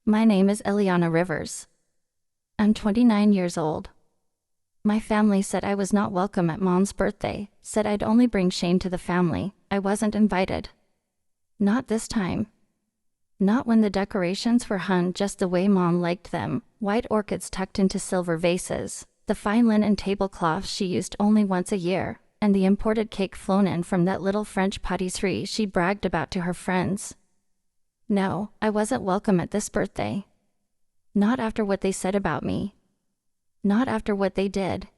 My name is Eliana Rivers. I'm 29 years old. My family said I was not welcome at Mom's birthday, said I'd only bring shame to the family. I wasn't invited. Not this time. Not when the decorations were hung just the way Mom liked them, white orchids tucked into silver vases, the fine linen tablecloths she used only once a year, and the imported cake flown in from that little French patisserie she bragged about to her friends. No, I wasn't welcome at this birthday. Not after what they said about me. Not after what they did.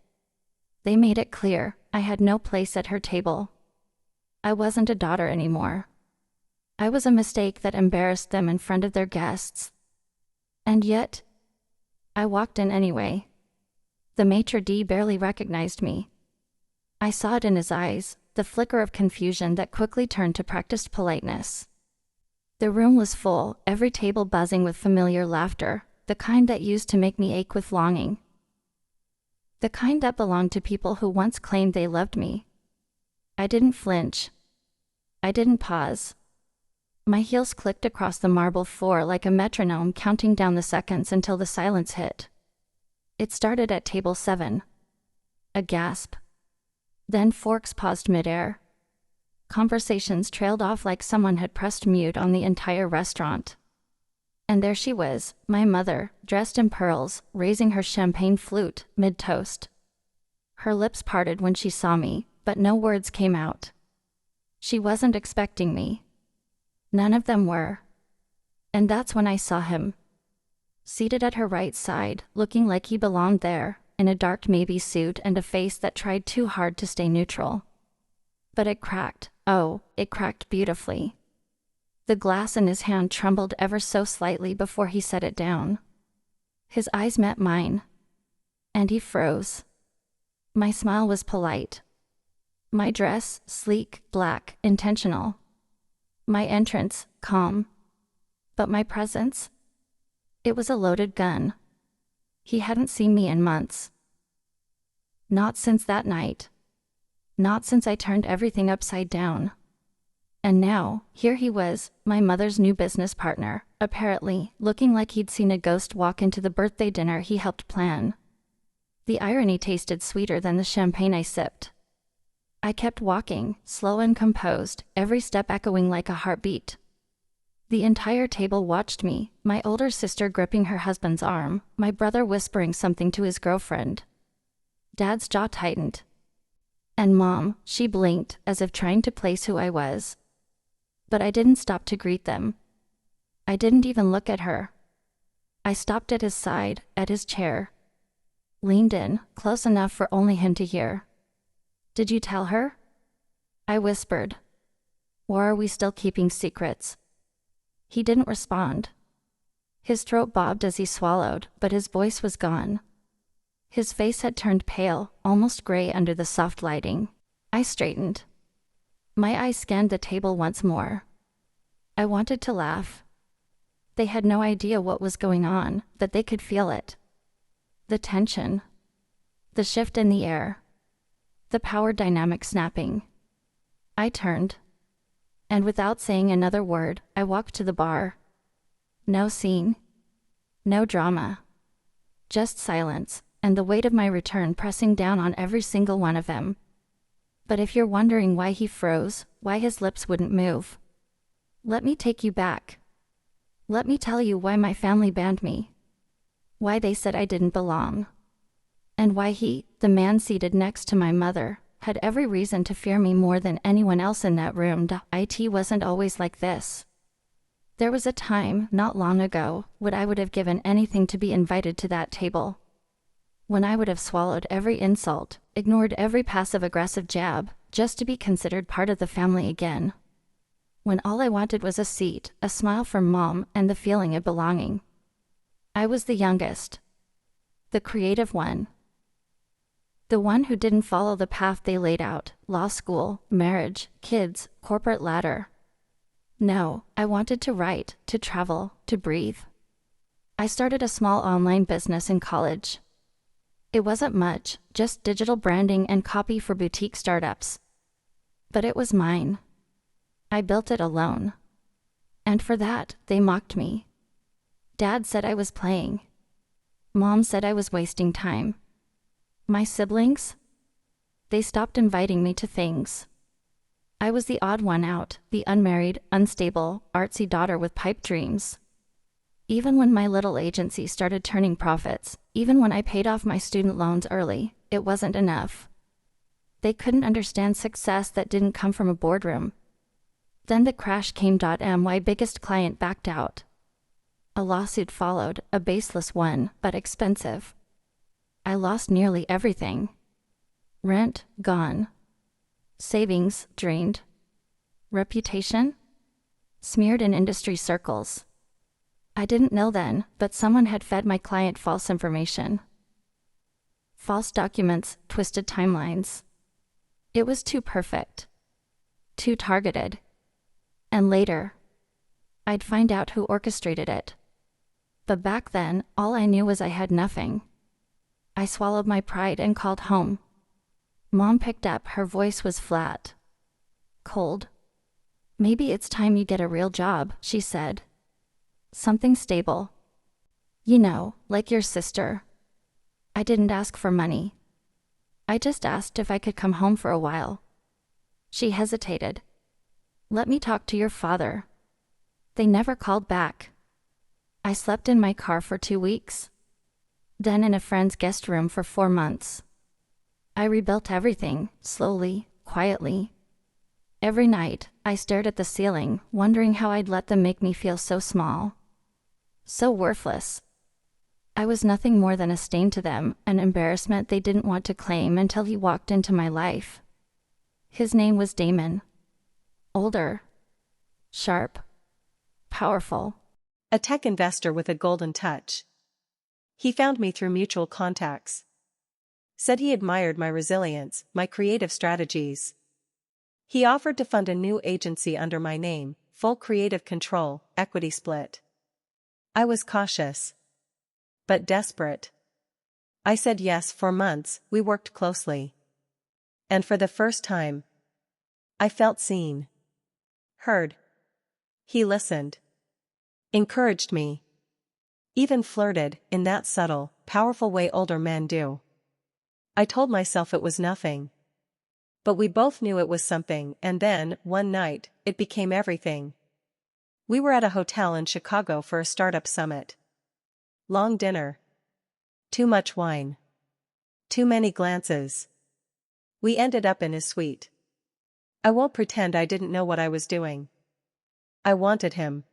They made it clear I had no place at her table. I wasn't a daughter anymore. I was a mistake that embarrassed them in front of their guests. And yet, I walked in anyway. The maitre d' barely recognized me. I saw it in his eyes, the flicker of confusion that quickly turned to practiced politeness. The room was full, every table buzzing with familiar laughter, the kind that used to make me ache with longing. The kind that belonged to people who once claimed they loved me. I didn't flinch. I didn't pause. My heels clicked across the marble floor like a metronome, counting down the seconds until the silence hit. It started at table 7. A gasp. Then forks paused midair. Conversations trailed off like someone had pressed mute on the entire restaurant. And there she was, my mother, dressed in pearls, raising her champagne flute, mid-toast. Her lips parted when she saw me, but no words came out. She wasn't expecting me. None of them were. And that's when I saw him. Seated at her right side, looking like he belonged there, in a dark navy suit and a face that tried too hard to stay neutral. But it cracked. Oh, it cracked beautifully. The glass in his hand trembled ever so slightly before he set it down. His eyes met mine. And he froze. My smile was polite. My dress, sleek, black, intentional. My entrance, calm. But my presence? It was a loaded gun. He hadn't seen me in months. Not since that night. Not since I turned everything upside down. And now, here he was, my mother's new business partner, apparently, looking like he'd seen a ghost walk into the birthday dinner he helped plan. The irony tasted sweeter than the champagne I sipped. I kept walking, slow and composed, every step echoing like a heartbeat. The entire table watched me, my older sister gripping her husband's arm, my brother whispering something to his girlfriend. Dad's jaw tightened. And Mom, she blinked, as if trying to place who I was. But I didn't stop to greet them. I didn't even look at her. I stopped at his side, at his chair. Leaned in, close enough for only him to hear. "Did you tell her?" I whispered. "Or are we still keeping secrets?" He didn't respond. His throat bobbed as he swallowed, but his voice was gone. His face had turned pale, almost gray under the soft lighting. I straightened. My eyes scanned the table once more. I wanted to laugh. They had no idea what was going on, but they could feel it. The tension. The shift in the air. The power dynamic snapping. I turned. And without saying another word, I walked to the bar. No scene. No drama. Just silence, and the weight of my return pressing down on every single one of them. But if you're wondering why he froze, why his lips wouldn't move, let me take you back. Let me tell you why my family banned me. Why they said I didn't belong. And why he, the man seated next to my mother, had every reason to fear me more than anyone else in that room. It wasn't always like this. There was a time, not long ago, when I would have given anything to be invited to that table. When I would have swallowed every insult, ignored every passive-aggressive jab, just to be considered part of the family again. When all I wanted was a seat, a smile from Mom, and the feeling of belonging. I was the youngest. The creative one. The one who didn't follow the path they laid out, law school, marriage, kids, corporate ladder. No, I wanted to write, to travel, to breathe. I started a small online business in college. It wasn't much, just digital branding and copy for boutique startups. But it was mine. I built it alone. And for that, they mocked me. Dad said I was playing. Mom said I was wasting time. My siblings? They stopped inviting me to things. I was the odd one out, the unmarried, unstable, artsy daughter with pipe dreams. Even when my little agency started turning profits, even when I paid off my student loans early, it wasn't enough. They couldn't understand success that didn't come from a boardroom. Then the crash came. My biggest client backed out. A lawsuit followed, a baseless one, but expensive. I lost nearly everything. Rent, gone. Savings, drained. Reputation? Smeared in industry circles. I didn't know then, but someone had fed my client false information. False documents, twisted timelines. It was too perfect. Too targeted. And later, I'd find out who orchestrated it. But back then, all I knew was I had nothing. I swallowed my pride and called home. Mom picked up, her voice was flat. Cold. "Maybe it's time you get a real job," she said. "Something stable. You know, like your sister." I didn't ask for money. I just asked if I could come home for a while. She hesitated. "Let me talk to your father." They never called back. I slept in my car for 2 weeks. Then in a friend's guest room for 4 months. I rebuilt everything, slowly, quietly. Every night, I stared at the ceiling, wondering how I'd let them make me feel so small. So worthless. I was nothing more than a stain to them, an embarrassment they didn't want to claim until he walked into my life. His name was Damon. Older. Sharp. Powerful. A tech investor with a golden touch. He found me through mutual contacts. Said he admired my resilience, my creative strategies. He offered to fund a new agency under my name, full creative control, equity split. I was cautious. But desperate. I said yes. For months, we worked closely. And for the first time, I felt seen. Heard. He listened. Encouraged me. Even flirted, in that subtle, powerful way older men do. I told myself it was nothing. But we both knew it was something, and then, one night, it became everything. We were at a hotel in Chicago for a startup summit. Long dinner. Too much wine. Too many glances. We ended up in his suite. I won't pretend I didn't know what I was doing. I wanted him.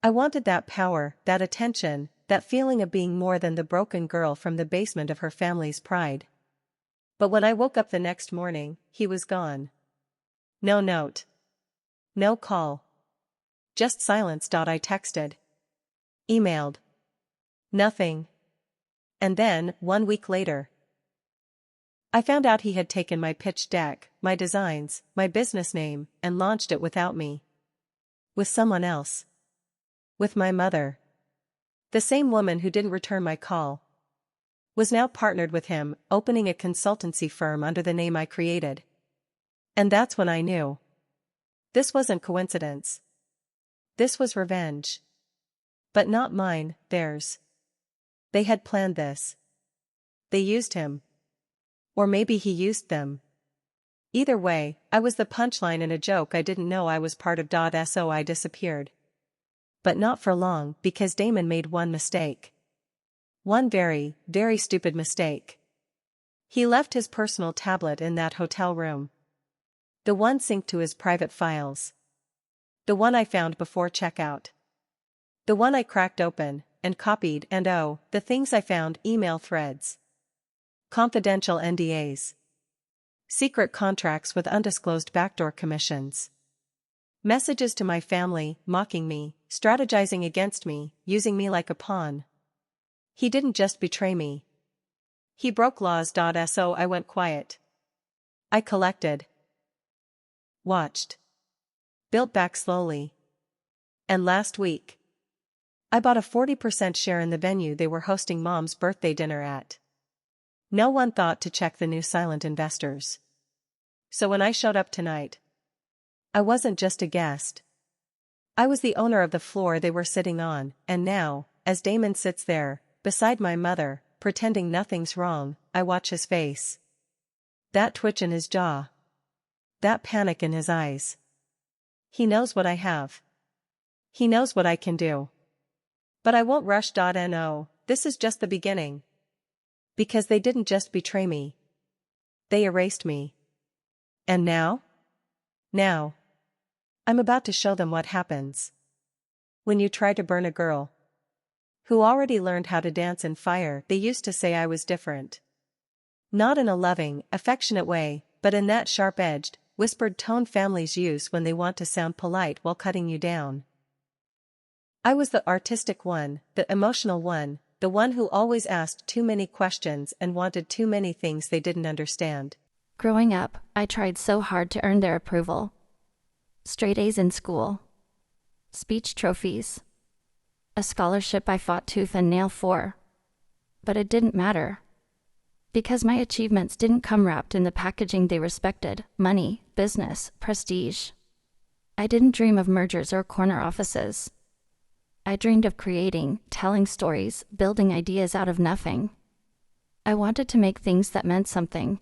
I wanted that power, that attention, that feeling of being more than the broken girl from the basement of her family's pride. But when I woke up the next morning, he was gone. No note. No call. Just silence. I texted. Emailed. Nothing. And then, 1 week later, I found out he had taken my pitch deck, my designs, my business name, and launched it without me. With someone else. With my mother. The same woman who didn't return my call. Was now partnered with him, opening a consultancy firm under the name I created. And that's when I knew. This wasn't coincidence. This was revenge. But not mine, theirs. They had planned this. They used him. Or maybe he used them. Either way, I was the punchline in a joke I didn't know I was part of. So I disappeared. But not for long, because Damon made one mistake. One very, very stupid mistake. He left his personal tablet in that hotel room. The one synced to his private files. The one I found before checkout. The one I cracked open, and copied, and oh, the things I found: email threads. Confidential NDAs. Secret contracts with undisclosed backdoor commissions. Messages to my family, mocking me, strategizing against me, using me like a pawn. He didn't just betray me. He broke laws. So I went quiet. I collected. Watched. Built back slowly. And last week, I bought a 40% share in the venue they were hosting Mom's birthday dinner at. No one thought to check the new silent investors. So when I showed up tonight, I wasn't just a guest. I was the owner of the floor they were sitting on, and now, as Damon sits there, beside my mother, pretending nothing's wrong. I watch his face. That twitch in his jaw. That panic in his eyes. He knows what I have. He knows what I can do. But I won't rush. No, this is just the beginning. Because they didn't just betray me. They erased me. And now? Now. I'm about to show them what happens when you try to burn a girl who already learned how to dance in fire. They used to say I was different. Not in a loving, affectionate way, but in that sharp-edged, whispered tone families use when they want to sound polite while cutting you down. I was the artistic one, the emotional one, the one who always asked too many questions and wanted too many things they didn't understand. Growing up, I tried so hard to earn their approval. Straight A's in school. Speech trophies. A scholarship I fought tooth and nail for. But it didn't matter. Because my achievements didn't come wrapped in the packaging they respected: money, business, prestige. I didn't dream of mergers or corner offices. I dreamed of creating, telling stories, building ideas out of nothing. I wanted to make things that meant something.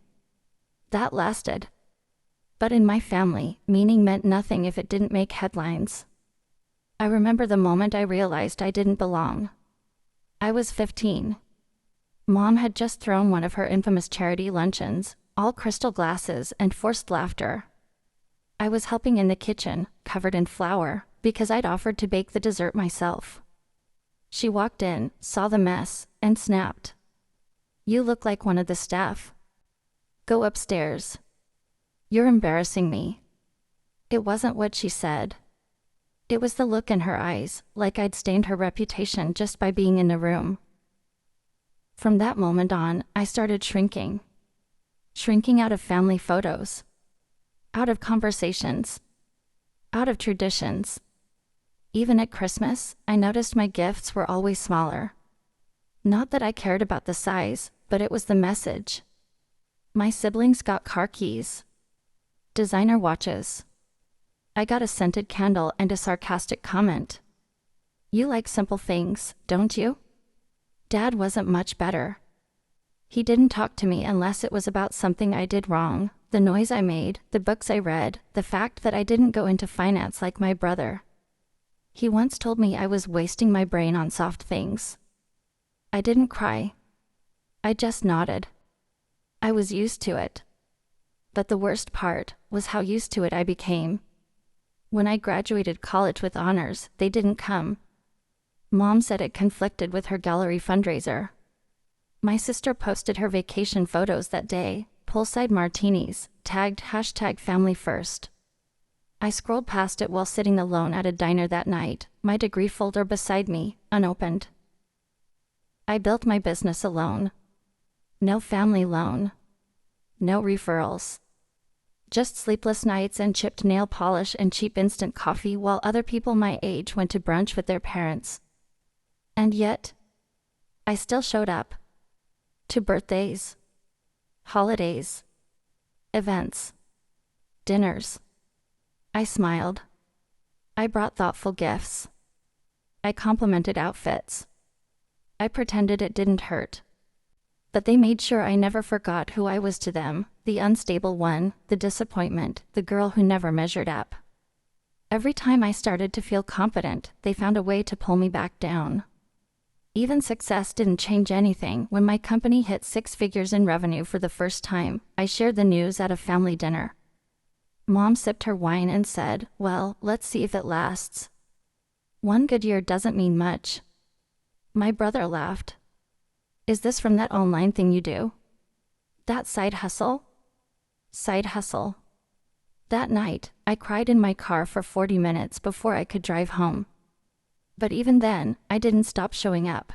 That lasted. But in my family, meaning meant nothing if it didn't make headlines. I remember the moment I realized I didn't belong. I was 15. Mom had just thrown one of her infamous charity luncheons, all crystal glasses and forced laughter. I was helping in the kitchen, covered in flour, because I'd offered to bake the dessert myself. She walked in, saw the mess, and snapped. "You look like one of the staff. Go upstairs. You're embarrassing me." It wasn't what she said. It was the look in her eyes, like I'd stained her reputation just by being in the room. From that moment on, I started shrinking. Shrinking out of family photos. Out of conversations. Out of traditions. Even at Christmas, I noticed my gifts were always smaller. Not that I cared about the size, but it was the message. My siblings got car keys. Designer watches. I got a scented candle and a sarcastic comment. "You like simple things, don't you?" Dad wasn't much better. He didn't talk to me unless it was about something I did wrong, the noise I made, the books I read, the fact that I didn't go into finance like my brother. He once told me I was wasting my brain on soft things. I didn't cry. I just nodded. I was used to it. But the worst part was how used to it I became. When I graduated college with honors, they didn't come. Mom said it conflicted with her gallery fundraiser. My sister posted her vacation photos that day, poolside martinis, tagged #FamilyFirst. I scrolled past it while sitting alone at a diner that night, my degree folder beside me, unopened. I built my business alone. No family loan. No referrals. Just sleepless nights and chipped nail polish and cheap instant coffee while other people my age went to brunch with their parents. And yet, I still showed up. To birthdays, holidays, events, dinners. I smiled. I brought thoughtful gifts. I complimented outfits. I pretended it didn't hurt. But they made sure I never forgot who I was to them, the unstable one, the disappointment, the girl who never measured up. Every time I started to feel confident, they found a way to pull me back down. Even success didn't change anything. When my company hit 6 figures in revenue for the first time, I shared the news at a family dinner. Mom sipped her wine and said, "Well, let's see if it lasts. One good year doesn't mean much." My brother laughed. "Is this from that online thing you do? That side hustle?" Side hustle. That night, I cried in my car for 40 minutes before I could drive home. But even then, I didn't stop showing up.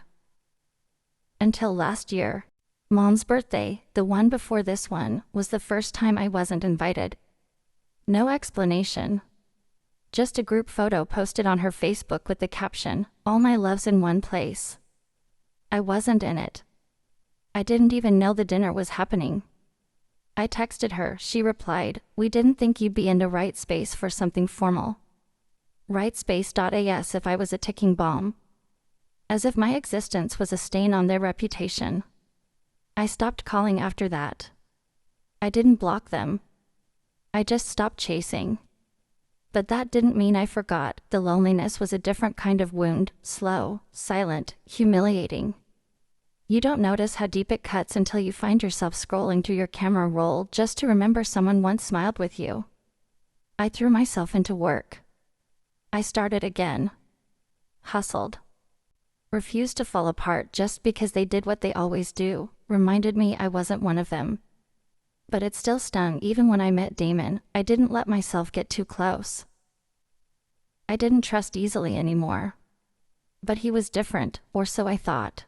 Until last year. Mom's birthday, the one before this one, was the first time I wasn't invited. No explanation. Just a group photo posted on her Facebook with the caption, "All my loves in one place." I wasn't in it. I didn't even know the dinner was happening. I texted her, she replied, "We didn't think you'd be in the right space for something formal." Right space.as if I was a ticking bomb. as if my existence was a stain on their reputation. I stopped calling after that. I didn't block them. I just stopped chasing. But that didn't mean I forgot. The loneliness was a different kind of wound, slow, silent, humiliating. You don't notice how deep it cuts until you find yourself scrolling through your camera roll just to remember someone once smiled with you. I threw myself into work. I started again. Hustled. Refused to fall apart just because they did what they always do, reminded me I wasn't one of them. But it still stung. Even when I met Damon, I didn't let myself get too close. I didn't trust easily anymore. But he was different, or so I thought.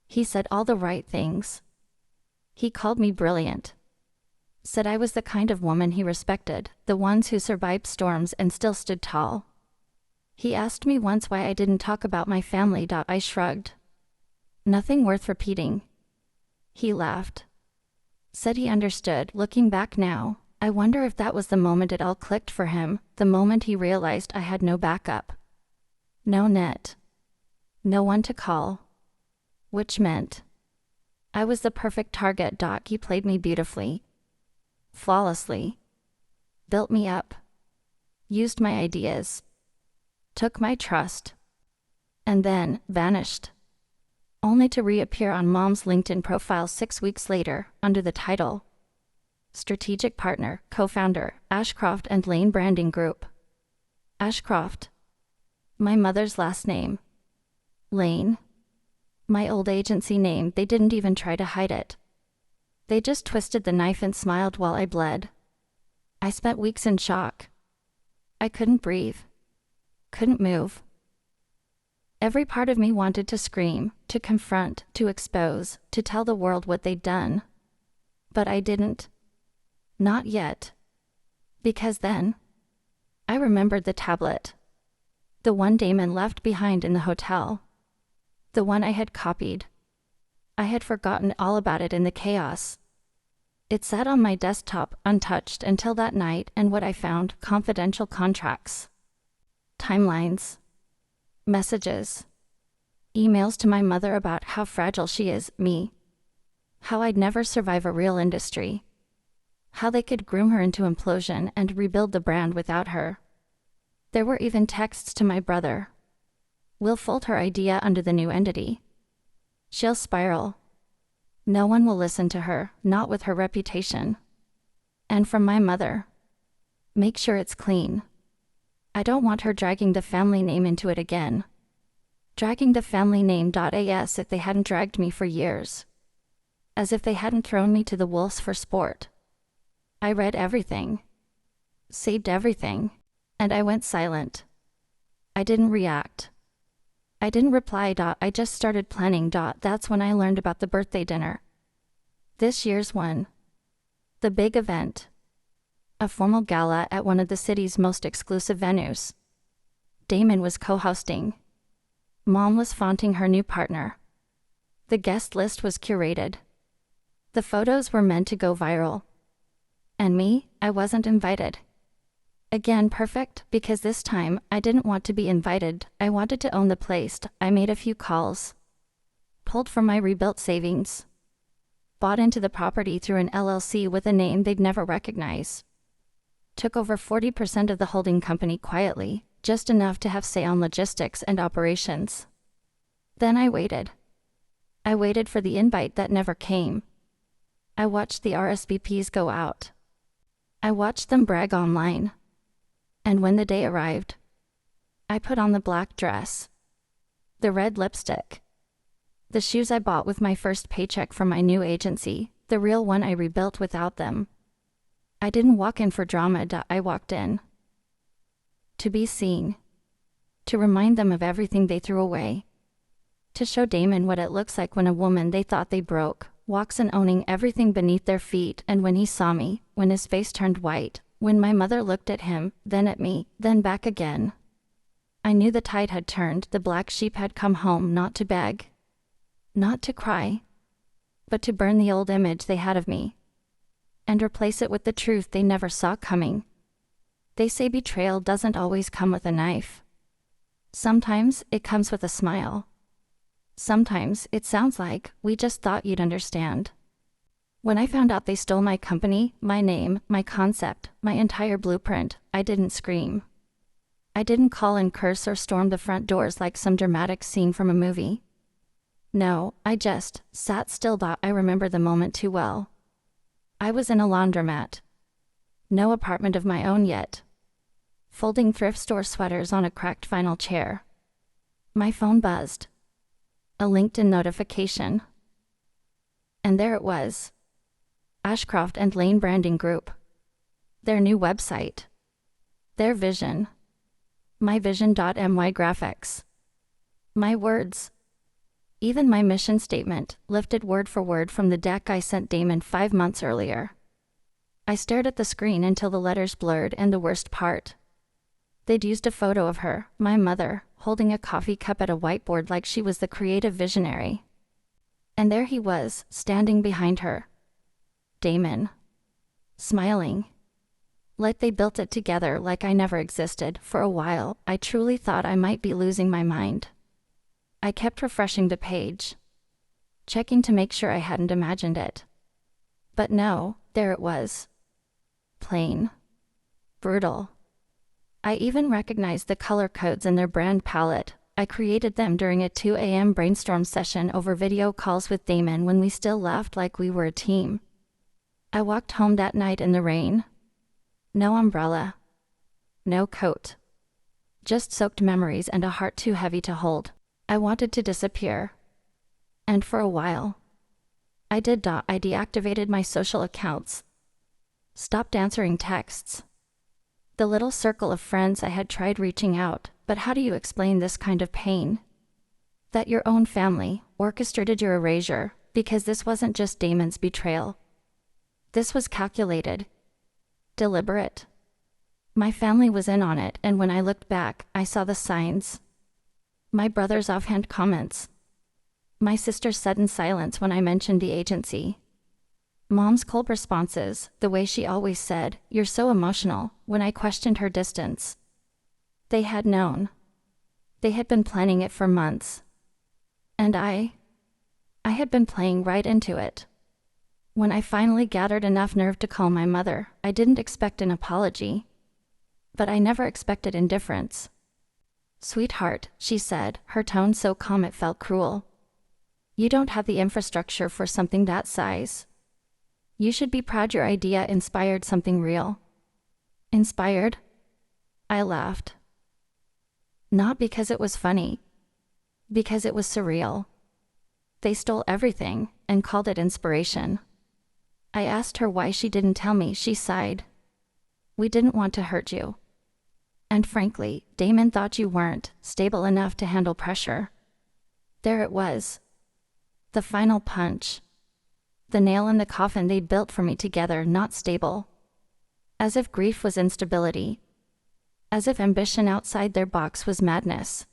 He said all the right things. He called me brilliant. Said I was the kind of woman he respected, the ones who survived storms and still stood tall. He asked me once why I didn't talk about my family. I shrugged. Nothing worth repeating. He laughed. Said he understood. Looking back now, I wonder if that was the moment it all clicked for him, the moment he realized I had no backup. No net. No one to call. Which meant I was the perfect target. He played me beautifully. Flawlessly. Built me up. Used my ideas. Took my trust. And then vanished. Only to reappear on Mom's LinkedIn profile 6 weeks later, under the title Strategic Partner, Co-founder, Ashcroft and Lane Branding Group. Ashcroft. My mother's last name. Lane. My old agency name. They didn't even try to hide it. They just twisted the knife and smiled while I bled. I spent weeks in shock. I couldn't breathe. Couldn't move. Every part of me wanted to scream, to confront, to expose, to tell the world what they'd done. But I didn't. Not yet. Because then, I remembered the tablet. The one Damon left behind in the hotel. The one I had copied. I had forgotten all about it in the chaos. It sat on my desktop, untouched until that night, and what I found: confidential contracts. Timelines. Messages. Emails to my mother about how fragile she is, me. How I'd never survive a real industry. How they could groom her into implosion and rebuild the brand without her. There were even texts to my brother. We'll fold her idea under the new entity. She'll spiral. No one will listen to her, not with her reputation. And from my mother. Make sure it's clean. I don't want her dragging the family name into it again. Dragging the family name. As if they hadn't dragged me for years. As if they hadn't thrown me to the wolves for sport. I read everything. Saved everything. And I went silent. I didn't react. I didn't reply. I just started planning. That's when I learned about the birthday dinner. This year's one. The big event. A formal gala at one of the city's most exclusive venues. Damon was co-hosting. Mom was flaunting her new partner. The guest list was curated. The photos were meant to go viral. And me, I wasn't invited. Again, perfect, because this time, I didn't want to be invited. I wanted to own the place. I made a few calls. Pulled from my rebuilt savings. Bought into the property through an LLC with a name they'd never recognize. Took over 40% of the holding company quietly, just enough to have say on logistics and operations. Then I waited. I waited for the invite that never came. I watched the RSVPs go out. I watched them brag online. And when the day arrived, I put on the black dress, the red lipstick, the shoes I bought with my first paycheck from my new agency, the real one I rebuilt without them. I didn't walk in for drama. I walked in to be seen, to remind them of everything they threw away, to show Damon what it looks like when a woman they thought they broke walks in owning everything beneath their feet. And when he saw me, when his face turned white, when my mother looked at him, then at me, then back again, I knew the tide had turned. The black sheep had come home, not to beg, not to cry, but to burn the old image they had of me, and replace it with the truth they never saw coming. They say betrayal doesn't always come with a knife. Sometimes it comes with a smile. Sometimes it sounds like we just thought you'd understand. When I found out they stole my company, my name, my concept, my entire blueprint, I didn't scream. I didn't call and curse or storm the front doors like some dramatic scene from a movie. No, I just sat still. I remember the moment too well. I was in a laundromat. No apartment of my own yet. Folding thrift store sweaters on a cracked vinyl chair. My phone buzzed. A LinkedIn notification. And there it was. Ashcroft and Lane Branding Group. Their new website. Their vision. My vision.my graphics. My words. Even my mission statement, lifted word for word from the deck I sent Damon 5 months earlier. I stared at the screen until the letters blurred, and the worst part. They'd used a photo of her, my mother, holding a coffee cup at a whiteboard like she was the creative visionary. And there he was, standing behind her. Damon. Smiling. Like they built it together, like I never existed. For a while, I truly thought I might be losing my mind. I kept refreshing the page, checking to make sure I hadn't imagined it. But no, there it was. Plain. Brutal. I even recognized the color codes in their brand palette. I created them during a 2 a.m. brainstorm session over video calls with Damon when we still laughed like we were a team. I walked home that night in the rain. No umbrella. No coat. Just soaked memories and a heart too heavy to hold. I wanted to disappear. And for a while. I did. I deactivated my social accounts. Stopped answering texts. The little circle of friends I had tried reaching out, but how do you explain this kind of pain? That your own family orchestrated your erasure, because this wasn't just Damon's betrayal. This was calculated. Deliberate. My family was in on it, and when I looked back, I saw the signs. My brother's offhand comments. My sister's sudden silence when I mentioned the agency. Mom's cold responses, the way she always said, "You're so emotional," when I questioned her distance. They had known. They had been planning it for months. And I had been playing right into it. When I finally gathered enough nerve to call my mother, I didn't expect an apology. But I never expected indifference. "Sweetheart," she said, her tone so calm it felt cruel. "You don't have the infrastructure for something that size. You should be proud your idea inspired something real." Inspired? I laughed. Not because it was funny. Because it was surreal. They stole everything and called it inspiration. I asked her why she didn't tell me. She sighed. "We didn't want to hurt you. And frankly, Damon thought you weren't stable enough to handle pressure." There it was. The final punch. The nail in the coffin they'd built for me together, not stable. As if grief was instability. As if ambition outside their box was madness.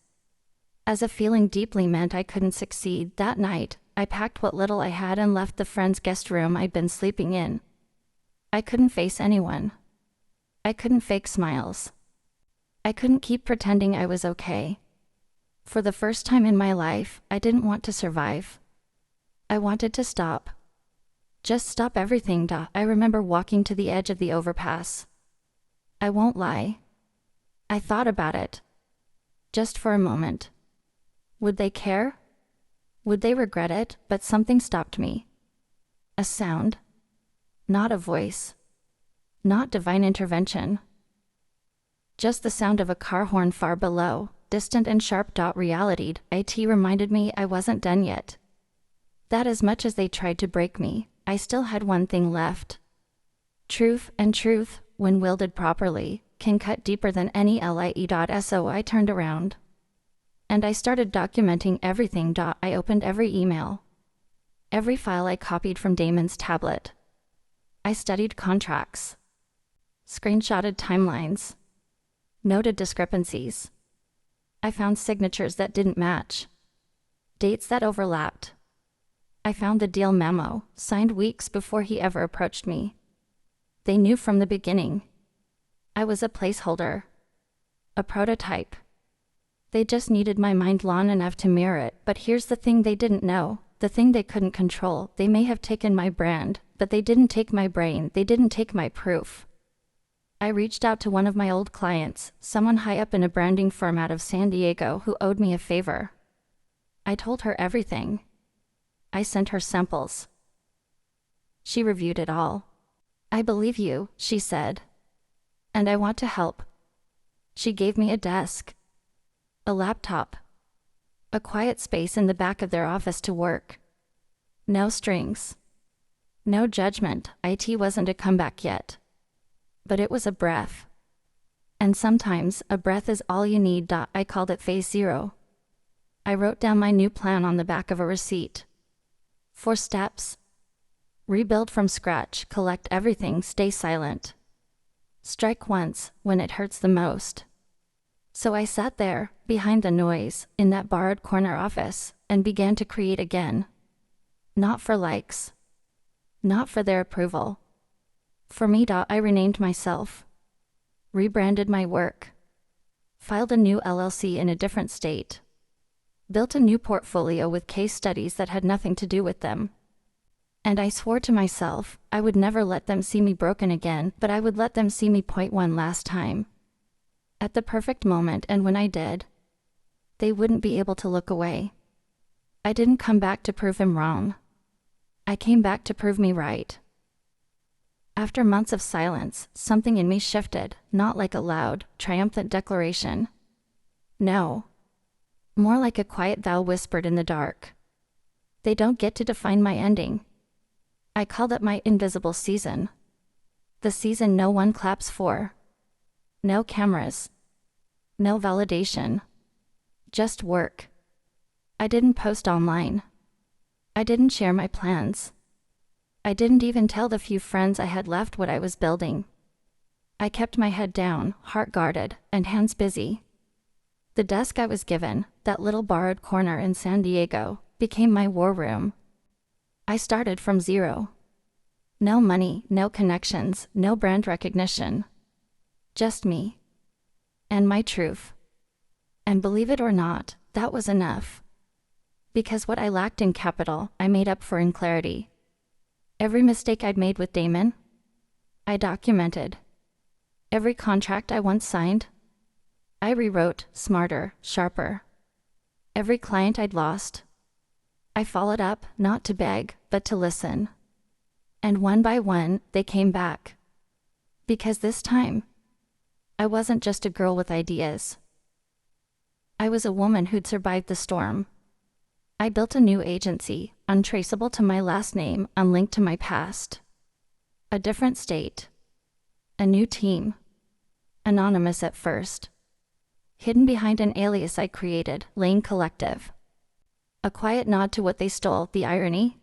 As if feeling deeply meant I couldn't succeed. That night, I packed what little I had and left the friend's guest room I'd been sleeping in. I couldn't face anyone. I couldn't fake smiles. I couldn't keep pretending I was okay. For the first time in my life, I didn't want to survive. I wanted to stop. Just stop everything. I remember walking to the edge of the overpass. I won't lie. I thought about it. Just for a moment. Would they care? Would they regret it? But something stopped me. A sound. Not a voice. Not divine intervention. Just the sound of a car horn far below, distant and sharp. Reality, it reminded me I wasn't done yet. That as much as they tried to break me, I still had one thing left. Truth, and truth, when wielded properly, can cut deeper than any lie. So I turned around. And I started documenting everything. I opened every email. Every file I copied from Damon's tablet. I studied contracts. Screenshotted timelines. Noted discrepancies. I found signatures that didn't match. Dates that overlapped. I found the deal memo, signed weeks before he ever approached me. They knew from the beginning. I was a placeholder. A prototype. They just needed my mind long enough to mirror it, but here's the thing they didn't know, the thing they couldn't control. They may have taken my brand, but they didn't take my brain, they didn't take my proof. I reached out to one of my old clients, someone high up in a branding firm out of San Diego who owed me a favor. I told her everything. I sent her samples. She reviewed it all. "I believe you," she said. "And I want to help." She gave me a desk, a laptop, a quiet space in the back of their office to work. No strings. No judgment. IT wasn't a comeback yet. But it was a breath. And sometimes, a breath is all you need. I called it phase 0. I wrote down my new plan on the back of a receipt. 4 steps. Rebuild from scratch, collect everything, stay silent. Strike once, when it hurts the most. So I sat there, behind the noise, in that borrowed corner office, and began to create again. Not for likes. Not for their approval. For me. I renamed myself. Rebranded my work. Filed a new LLC in a different state. Built a new portfolio with case studies that had nothing to do with them. And I swore to myself, I would never let them see me broken again, but I would let them see me point one last time. At the perfect moment, and when I did, they wouldn't be able to look away. I didn't come back to prove him wrong. I came back to prove me right. After months of silence, something in me shifted, not like a loud, triumphant declaration. No. More like a quiet thou whispered in the dark. They don't get to define my ending. I called it my invisible season. The season no one claps for. No cameras. No validation. Just work. I didn't post online. I didn't share my plans. I didn't even tell the few friends I had left what I was building. I kept my head down, heart guarded, and hands busy. The desk I was given, that little borrowed corner in San Diego, became my war room. I started from 0. No money, no connections, no brand recognition. Just me. And my truth. And believe it or not, that was enough. Because what I lacked in capital, I made up for in clarity. Every mistake I'd made with Damon, I documented. Every contract I once signed, I rewrote, smarter, sharper. Every client I'd lost, I followed up, not to beg, but to listen. And one by one, they came back. Because this time, I wasn't just a girl with ideas. I was a woman who'd survived the storm. I built a new agency, untraceable to my last name, unlinked to my past. A different state. A new team. Anonymous at first. Hidden behind an alias I created, Lane Collective. A quiet nod to what they stole, the irony.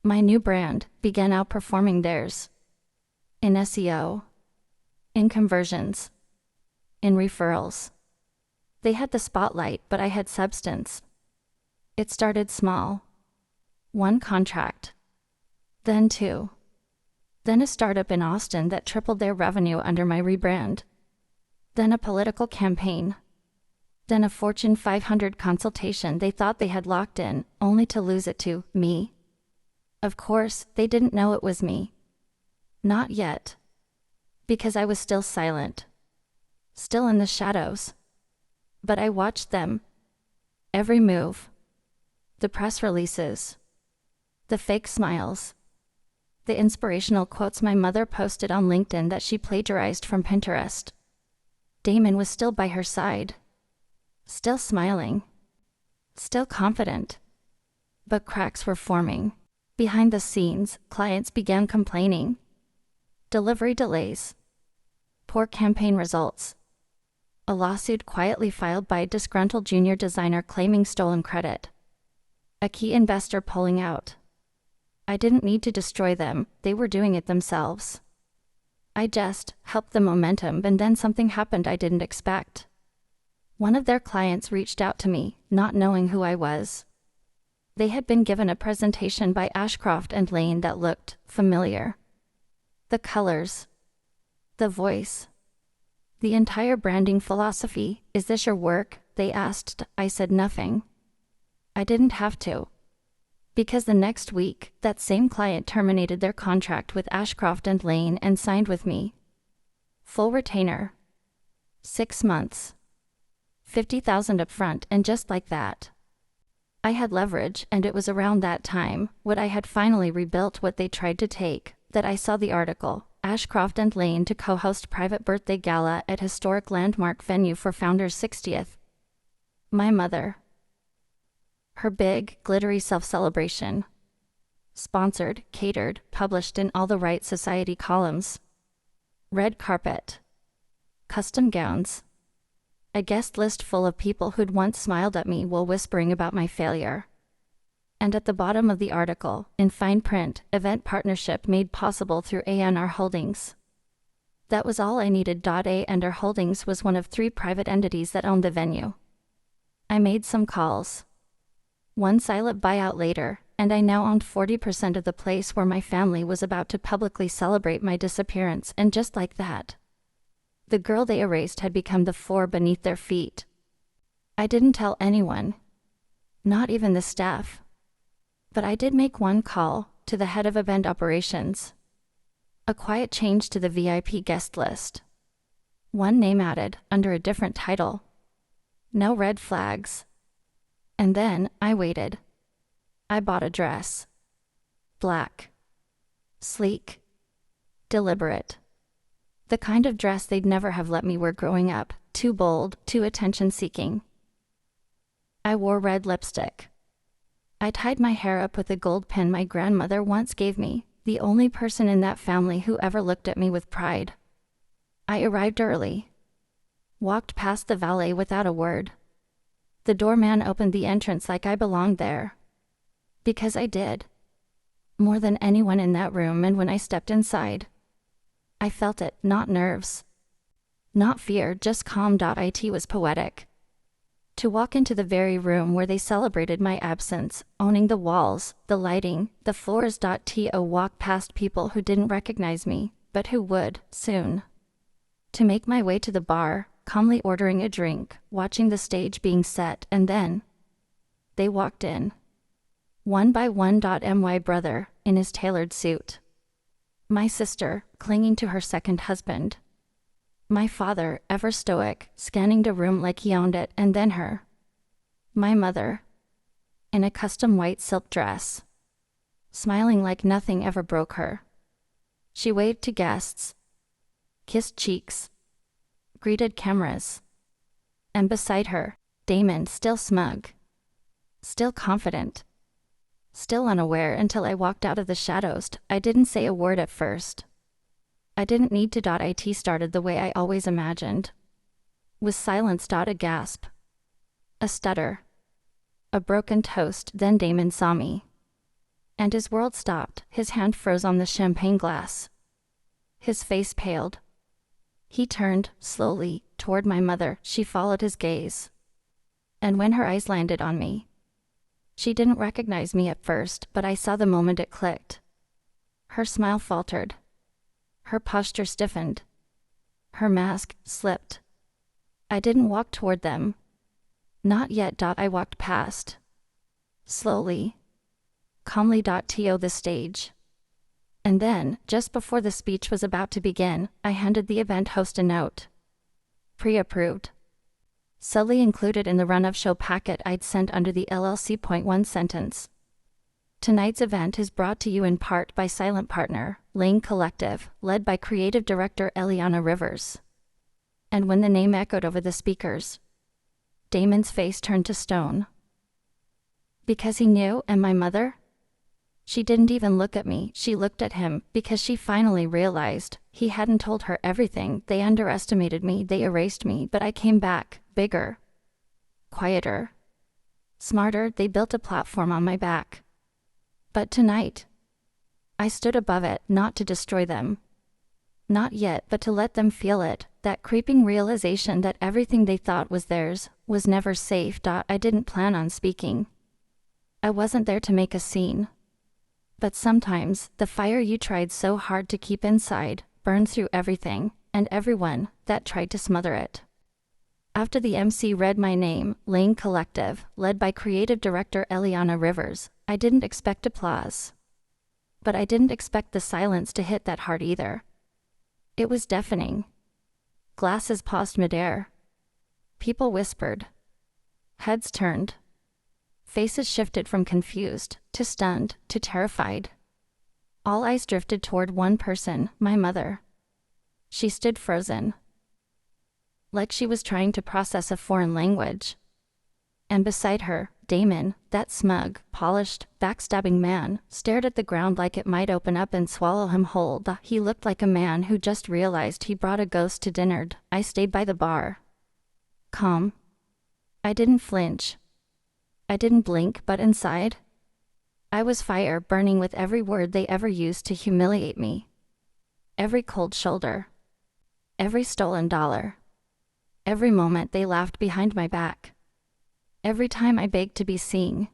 My new brand began outperforming theirs. In SEO. In conversions. In referrals. They had the spotlight, but I had substance. It started small. 1 contract. Then 2. Then a startup in Austin that tripled their revenue under my rebrand. Then a political campaign. Then a Fortune 500 consultation they thought they had locked in, only to lose it to me. Of course, they didn't know it was me. Not yet. Because I was still silent. Still in the shadows. But I watched them. Every move. The press releases. The fake smiles. The inspirational quotes my mother posted on LinkedIn that she plagiarized from Pinterest. Damon was still by her side. Still smiling. Still confident. But cracks were forming. Behind the scenes, clients began complaining. Delivery delays. Poor campaign results. A lawsuit quietly filed by a disgruntled junior designer claiming stolen credit. A key investor pulling out. I didn't need to destroy them, they were doing it themselves. I just helped the momentum, and then something happened I didn't expect. One of their clients reached out to me, not knowing who I was. They had been given a presentation by Ashcroft and Lane that looked familiar. The colors. The voice. The entire branding philosophy. Is this your work? they asked, I said nothing. I didn't have to. Because the next week, that same client terminated their contract with Ashcroft and Lane and signed with me. Full retainer. 6 months. $50,000 upfront, and just like that. I had leverage, and it was around that time, when I had finally rebuilt what they tried to take, that I saw the article, Ashcroft and Lane to co-host private birthday gala at historic landmark venue for founder's 60th. My mother. Her big, glittery self-celebration. Sponsored, catered, published in all the right society columns. Red carpet. Custom gowns. A guest list full of people who'd once smiled at me while whispering about my failure. And at the bottom of the article, in fine print, event partnership made possible through A&R Holdings. That was all I needed. A&R Holdings was one of 3 private entities that owned the venue. I made some calls. One silent buyout later, and I now owned 40% of the place where my family was about to publicly celebrate my disappearance, and just like that, the girl they erased had become the floor beneath their feet. I didn't tell anyone. Not even the staff. But I did make one call, to the head of event operations. A quiet change to the VIP guest list. One name added, under a different title. No red flags. And then, I waited. I bought a dress. Black. Sleek. Deliberate. The kind of dress they'd never have let me wear growing up, too bold, too attention-seeking. I wore red lipstick. I tied my hair up with a gold pin my grandmother once gave me, the only person in that family who ever looked at me with pride. I arrived early. Walked past the valet without a word. The doorman opened the entrance like I belonged there. Because I did. More than anyone in that room, and when I stepped inside, I felt it, not nerves. Not fear, just calm. It was poetic. To walk into the very room where they celebrated my absence, owning the walls, the lighting, the floors. To walk past people who didn't recognize me, but who would, soon. To make my way to the bar, calmly ordering a drink, watching the stage being set, and then they walked in. One by one. My brother, in his tailored suit. My sister, clinging to her second husband. My father, ever stoic, scanning the room like he owned it, and then her. My mother, in a custom white silk dress, smiling like nothing ever broke her. She waved to guests, kissed cheeks, greeted cameras. And beside her, Damon, still smug, still confident, still unaware until I walked out of the shadows. I didn't say a word at first. I didn't need to. It started the way I always imagined. With silence. A gasp. A stutter. A broken toast. Then Damon saw me. And his world stopped. His hand froze on the champagne glass. His face paled. He turned, slowly, toward my mother. She followed his gaze. And when her eyes landed on me, she didn't recognize me at first, but I saw the moment it clicked. Her smile faltered. Her posture stiffened. Her mask slipped. I didn't walk toward them. Not yet. I walked past. Slowly. Calmly. To the stage. And then, just before the speech was about to begin, I handed the event host a note. Pre-approved. Subtly included in the run-of show packet I'd sent under the LLC.1 sentence. Tonight's event is brought to you in part by Silent Partner, Lane Collective, led by creative director Eliana Rivers. And when the name echoed over the speakers, Damon's face turned to stone. Because he knew, and my mother? She didn't even look at me, she looked at him, because she finally realized he hadn't told her everything. They underestimated me, they erased me, but I came back, bigger, quieter, smarter. They built a platform on my back. But tonight, I stood above it, not to destroy them. Not yet, but to let them feel it, that creeping realization that everything they thought was theirs was never safe. I didn't plan on speaking. I wasn't there to make a scene. But sometimes, the fire you tried so hard to keep inside burns through everything, and everyone that tried to smother it. After the MC read my name, Lane Collective, led by creative director Eliana Rivers, I didn't expect applause. But I didn't expect the silence to hit that hard either. It was deafening. Glasses paused midair. People whispered. Heads turned. Faces shifted from confused, to stunned, to terrified. All eyes drifted toward one person, my mother. She stood frozen, like she was trying to process a foreign language. And beside her, Damon, that smug, polished, backstabbing man, stared at the ground like it might open up and swallow him whole. He looked like a man who just realized he brought a ghost to dinner. I stayed by the bar. Calm. I didn't flinch. I didn't blink, but inside, I was fire burning with every word they ever used to humiliate me. Every cold shoulder. Every stolen dollar. Every moment they laughed behind my back. Every time I begged to be seen.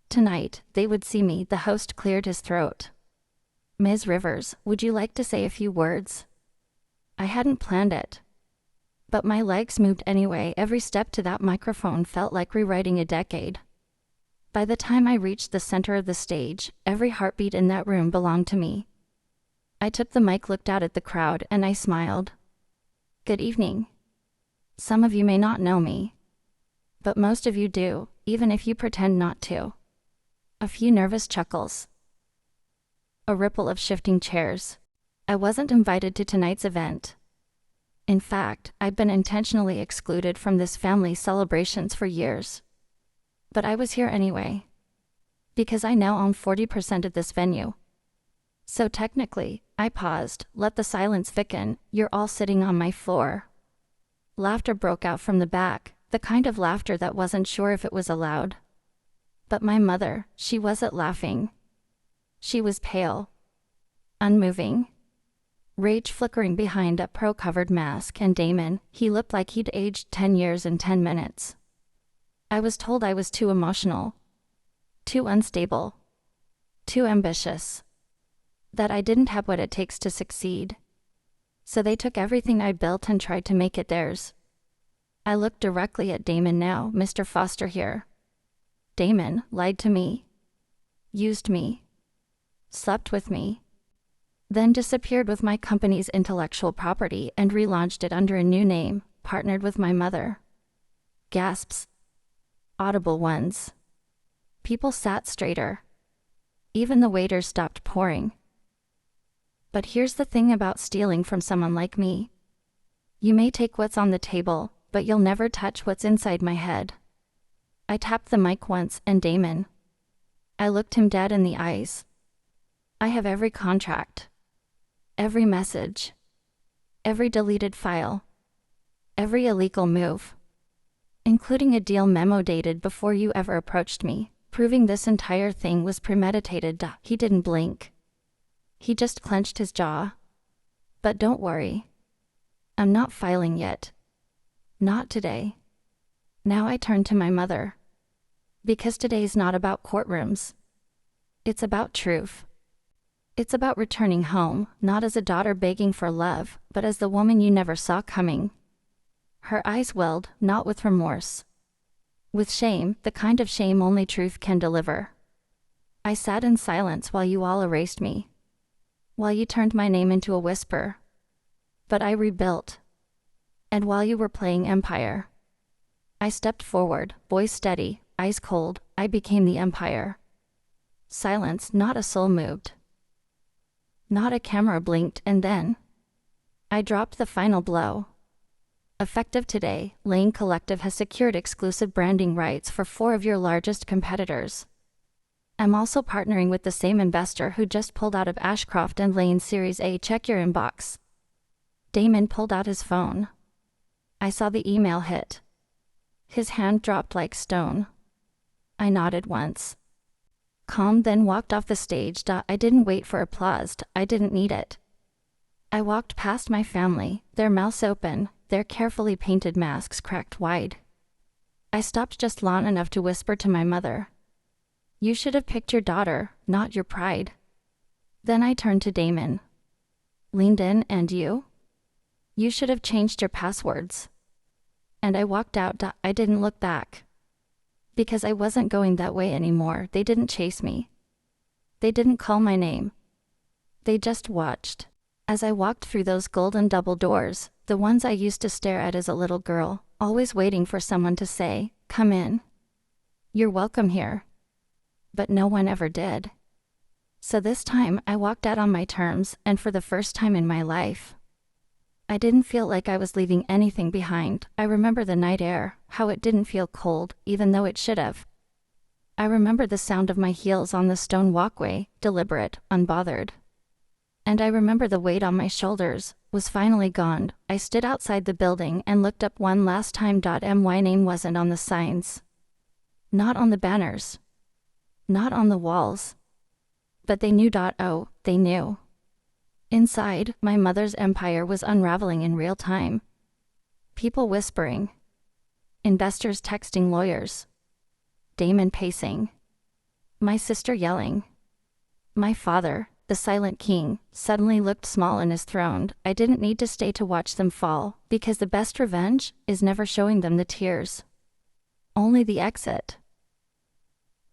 Tonight, they would see me. The host cleared his throat. Ms. Rivers, would you like to say a few words? I hadn't planned it. But my legs moved anyway. Every step to that microphone felt like rewriting a decade. By the time I reached the center of the stage, every heartbeat in that room belonged to me. I took the mic, looked out at the crowd, and I smiled. Good evening. Some of you may not know me, but most of you do, even if you pretend not to. A few nervous chuckles. A ripple of shifting chairs. I wasn't invited to tonight's event. In fact, I'd been intentionally excluded from this family's celebrations for years. But I was here anyway. Because I now own 40% of this venue. So technically, I paused, let the silence thicken. You're all sitting on my floor. Laughter broke out from the back, the kind of laughter that wasn't sure if it was allowed. But my mother, she wasn't laughing. She was pale. Unmoving. Rage flickering behind a pro-covered mask, and Damon, he looked like he'd aged 10 years in 10 minutes. I was told I was too emotional. Too unstable. Too ambitious. That I didn't have what it takes to succeed. So they took everything I built and tried to make it theirs. I looked directly at Damon now, Mr. Foster here. Damon lied to me. Used me. Slept with me. Then disappeared with my company's intellectual property and relaunched it under a new name, partnered with my mother. Gasps. Audible ones. People sat straighter. Even the waiters stopped pouring. But here's the thing about stealing from someone like me. You may take what's on the table, but you'll never touch what's inside my head. I tapped the mic once, and Damon. I looked him dead in the eyes. I have every contract. Every message. Every deleted file. Every illegal move. Including a deal memo dated before you ever approached me, proving this entire thing was premeditated. He didn't blink. He just clenched his jaw. But don't worry. I'm not filing yet. Not today. Now I turn to my mother. Because today's not about courtrooms. It's about truth. It's about returning home, not as a daughter begging for love, but as the woman you never saw coming. Her eyes welled, not with remorse. With shame, the kind of shame only truth can deliver. I sat in silence while you all erased me. While you turned my name into a whisper. But I rebuilt. And while you were playing Empire. I stepped forward, voice steady, eyes cold, I became the Empire. Silence, not a soul moved. Not a camera blinked, and then I dropped the final blow. Effective today, Lane Collective has secured exclusive branding rights for 4 of your largest competitors. I'm also partnering with the same investor who just pulled out of Ashcroft and Lane's Series A. Check your inbox. Damon pulled out his phone. I saw the email hit. His hand dropped like stone. I nodded once. Calm, then walked off the stage. I didn't wait for applause. I didn't need it. I walked past my family, their mouths open, their carefully painted masks cracked wide. I stopped just long enough to whisper to my mother. You should have picked your daughter, not your pride. Then I turned to Damon. Leaned in, and you? You should have changed your passwords. And I walked out. I didn't look back. Because I wasn't going that way anymore. They didn't chase me. They didn't call my name. They just watched. As I walked through those golden double doors, the ones I used to stare at as a little girl, always waiting for someone to say, "Come in. You're welcome here." But no one ever did. So this time, I walked out on my terms, and for the first time in my life, I didn't feel like I was leaving anything behind. I remember the night air, how it didn't feel cold, even though it should have. I remember the sound of my heels on the stone walkway, deliberate, unbothered. And I remember the weight on my shoulders was finally gone. I stood outside the building and looked up one last time. My name wasn't on the signs. Not on the banners. Not on the walls. But they knew. Oh, they knew. Inside, my mother's empire was unraveling in real time. People whispering. Investors texting lawyers. Damon pacing. My sister yelling. My father, the silent king, suddenly looked small in his throne. I didn't need to stay to watch them fall, because the best revenge is never showing them the tears. Only the exit.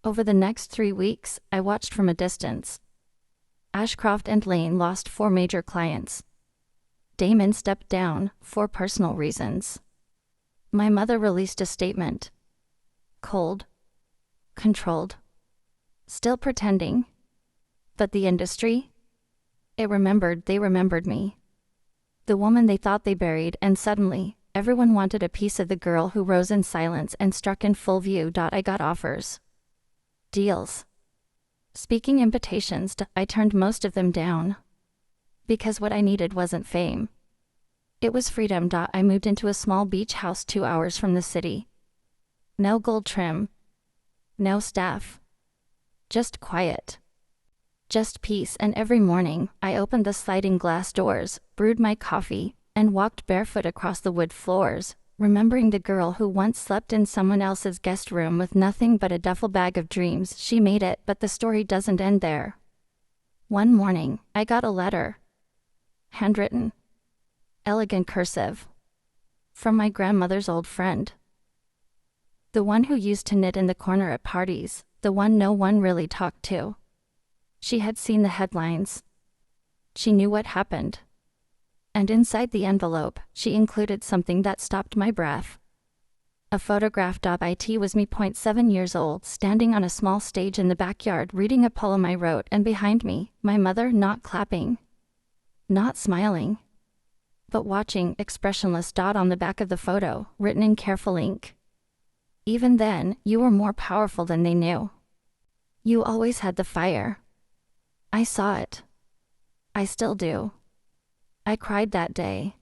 Over the next 3 weeks, I watched from a distance. Ashcroft and Lane lost 4 major clients. Damon stepped down for personal reasons. My mother released a statement. Cold. Controlled. Still pretending. But the industry? They remembered me. The woman they thought they buried, and suddenly, everyone wanted a piece of the girl who rose in silence and struck in full view. I got offers. Deals. Speaking invitations. I turned most of them down. Because what I needed wasn't fame. It was freedom. I moved into a small beach house 2 hours from the city. No gold trim. No staff. Just quiet. Just peace. And every morning, I opened the sliding glass doors, brewed my coffee, and walked barefoot across the wood floors, remembering the girl who once slept in someone else's guest room with nothing but a duffel bag of dreams. She made it, but the story doesn't end there. One morning, I got a letter. Handwritten. Elegant cursive. From my grandmother's old friend. The one who used to knit in the corner at parties, the one no one really talked to. She had seen the headlines. She knew what happened. And inside the envelope, she included something that stopped my breath. A photograph. It was me, 7 years old, standing on a small stage in the backyard reading a poem I wrote, and behind me, my mother, not clapping. Not smiling. But watching, expressionless. On the back of the photo, written in careful ink. Even then, you were more powerful than they knew. You always had the fire. I saw it. I still do. I cried that day.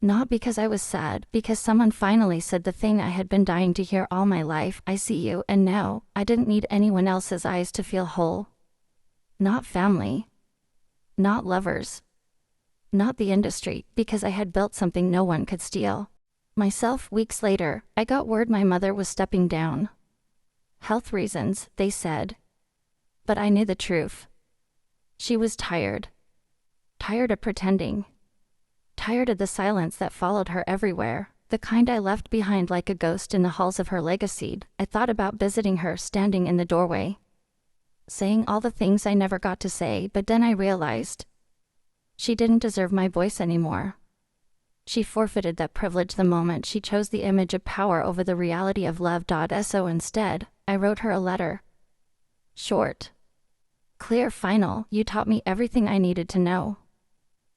Not because I was sad, because someone finally said the thing I had been dying to hear all my life. I see you, and now, I didn't need anyone else's eyes to feel whole. Not family. Not lovers. Not the industry, because I had built something no one could steal. Myself. Weeks later, I got word my mother was stepping down. Health reasons, they said. But I knew the truth. She was tired. Tired of pretending. Tired of the silence that followed her everywhere, the kind I left behind like a ghost in the halls of her legacy. I thought about visiting her, standing in the doorway, saying all the things I never got to say, but then I realized she didn't deserve my voice anymore. She forfeited that privilege the moment she chose the image of power over the reality of love. So instead, I wrote her a letter. Short. Clear, final. You taught me everything I needed to know.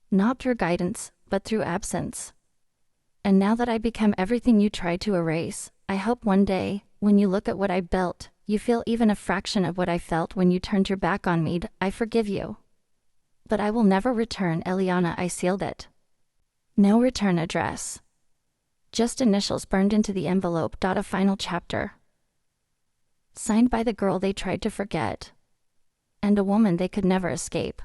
Not through guidance, but through absence. And now that I become everything you tried to erase, I hope one day, when you look at what I built, you feel even a fraction of what I felt when you turned your back on me. I forgive you. But I will never return. Eliana. I sealed it. No return address. Just initials burned into the envelope. A final chapter. Signed by the girl they tried to forget. And a woman they could never escape.